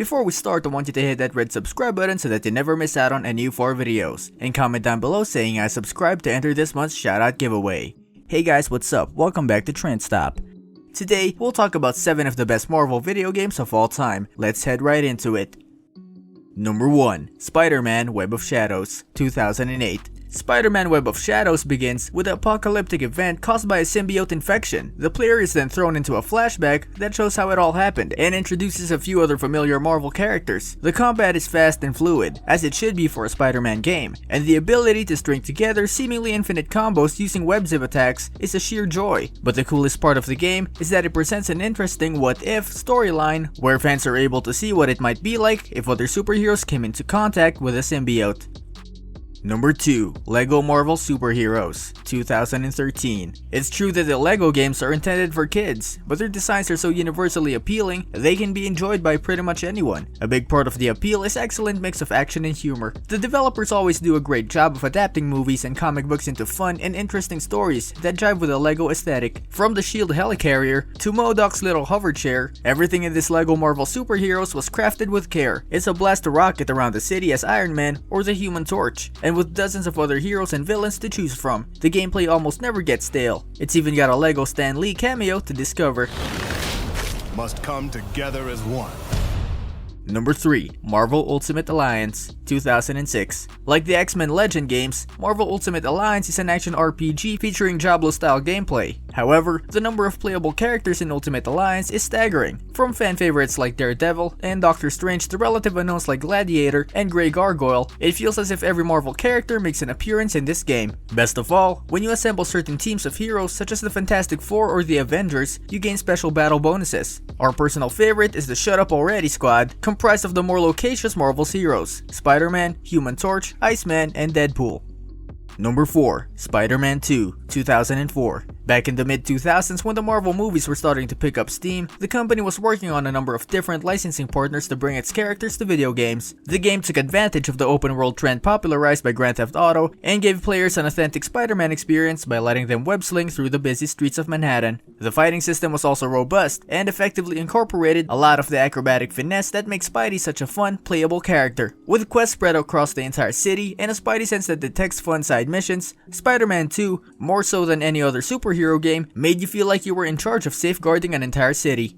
Before we start, I want you to hit that red subscribe button so that you never miss out on any new 4 videos, and comment down below saying I subscribed to enter this month's shoutout giveaway. Hey guys, what's up? Welcome back to Trend Stop. Today, we'll talk about 7 of the best Marvel video games of all time. Let's head right into it. Number 1. Spider-Man Web of Shadows, 2008. Spider-Man Web of Shadows begins with an apocalyptic event caused by a symbiote infection. The player is then thrown into a flashback that shows how it all happened and introduces a few other familiar Marvel characters. The combat is fast and fluid, as it should be for a Spider-Man game, and the ability to string together seemingly infinite combos using web zip attacks is a sheer joy. But the coolest part of the game is that it presents an interesting what-if storyline where fans are able to see what it might be like if other superheroes came into contact with a symbiote. Number 2. LEGO Marvel Superheroes, 2013. It's true that the LEGO games are intended for kids, but their designs are so universally appealing they can be enjoyed by pretty much anyone. A big part of the appeal is excellent mix of action and humor. The developers always do a great job of adapting movies and comic books into fun and interesting stories that jive with the LEGO aesthetic. From the SHIELD helicarrier to MODOK's little hover chair, everything in this LEGO Marvel Superheroes was crafted with care. It's a blast to rocket around the city as Iron Man or the Human Torch, and with dozens of other heroes and villains to choose from, the gameplay almost never gets stale. It's even got a LEGO Stan Lee cameo to discover. Must come together as one. Number 3. Marvel Ultimate Alliance, 2006. Like the X-Men Legend games, Marvel Ultimate Alliance is an action RPG featuring Diablo-style gameplay. However, the number of playable characters in Ultimate Alliance is staggering. From fan favorites like Daredevil and Doctor Strange to relative unknowns like Gladiator and Grey Gargoyle, it feels as if every Marvel character makes an appearance in this game. Best of all, when you assemble certain teams of heroes such as the Fantastic Four or the Avengers, you gain special battle bonuses. Our personal favorite is the Shut Up Already squad, comprised of the more loquacious Marvel's heroes, Spider-Man, Human Torch, Iceman, and Deadpool. Number 4. Spider-Man 2, 2004. Back in the mid-2000s when the Marvel movies were starting to pick up steam, the company was working on a number of different licensing partners to bring its characters to video games. The game took advantage of the open world trend popularized by Grand Theft Auto and gave players an authentic Spider-Man experience by letting them web-sling through the busy streets of Manhattan. The fighting system was also robust and effectively incorporated a lot of the acrobatic finesse that makes Spidey such a fun, playable character. With quests spread across the entire city and a Spidey sense that detects fun side missions, Spider-Man 2, more so than any other superhero game, made you feel like you were in charge of safeguarding an entire city.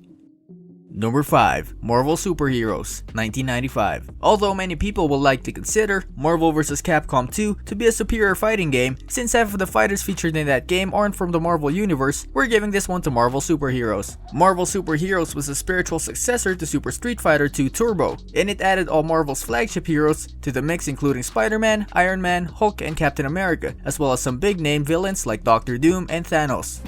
Number 5. Marvel Superheroes, 1995. Although many people will like to consider Marvel vs. Capcom 2 to be a superior fighting game, since half of the fighters featured in that game aren't from the Marvel universe, we're giving this one to Marvel Superheroes. Marvel Superheroes was a spiritual successor to Super Street Fighter 2 Turbo, and it added all Marvel's flagship heroes to the mix, including Spider-Man, Iron Man, Hulk, and Captain America, as well as some big name villains like Doctor Doom and Thanos.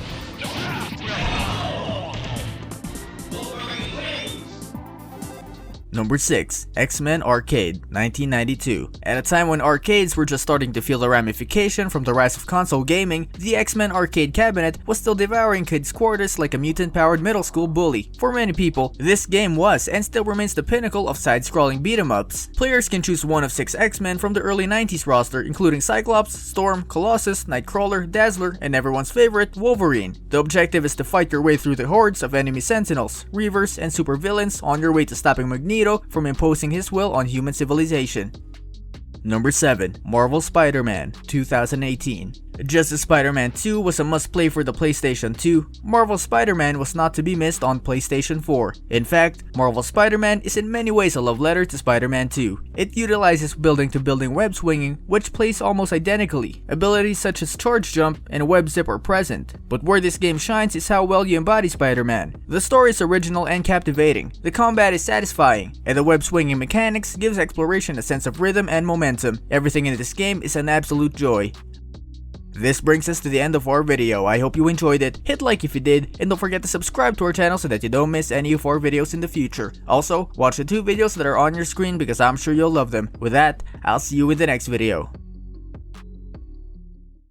Number 6. X-Men Arcade, 1992. At a time when arcades were just starting to feel the ramification from the rise of console gaming, the X-Men arcade cabinet was still devouring kids' quarters like a mutant-powered middle school bully. For many people, this game was and still remains the pinnacle of side-scrolling beat-em-ups. Players can choose one of 6 X-Men from the early 90s roster, including Cyclops, Storm, Colossus, Nightcrawler, Dazzler, and everyone's favorite, Wolverine. The objective is to fight your way through the hordes of enemy Sentinels, Reavers, and supervillains on your way to stopping Magneto from imposing his will on human civilization. Number 7. Marvel Spider-Man, 2018. Just as Spider-Man 2 was a must-play for the PlayStation 2, Marvel Spider-Man was not to be missed on PlayStation 4. In fact, Marvel Spider-Man is in many ways a love letter to Spider-Man 2. It utilizes building-to-building web swinging, which plays almost identically. Abilities such as Charge Jump and Web Zip are present, but where this game shines is how well you embody Spider-Man. The story is original and captivating, the combat is satisfying, and the web swinging mechanics gives exploration a sense of rhythm and momentum. Everything in this game is an absolute joy. This brings us to the end of our video. I hope you enjoyed it. Hit like if you did, and don't forget to subscribe to our channel so that you don't miss any of our videos in the future. Also, watch the 2 videos that are on your screen because I'm sure you'll love them. With that, I'll see you in the next video.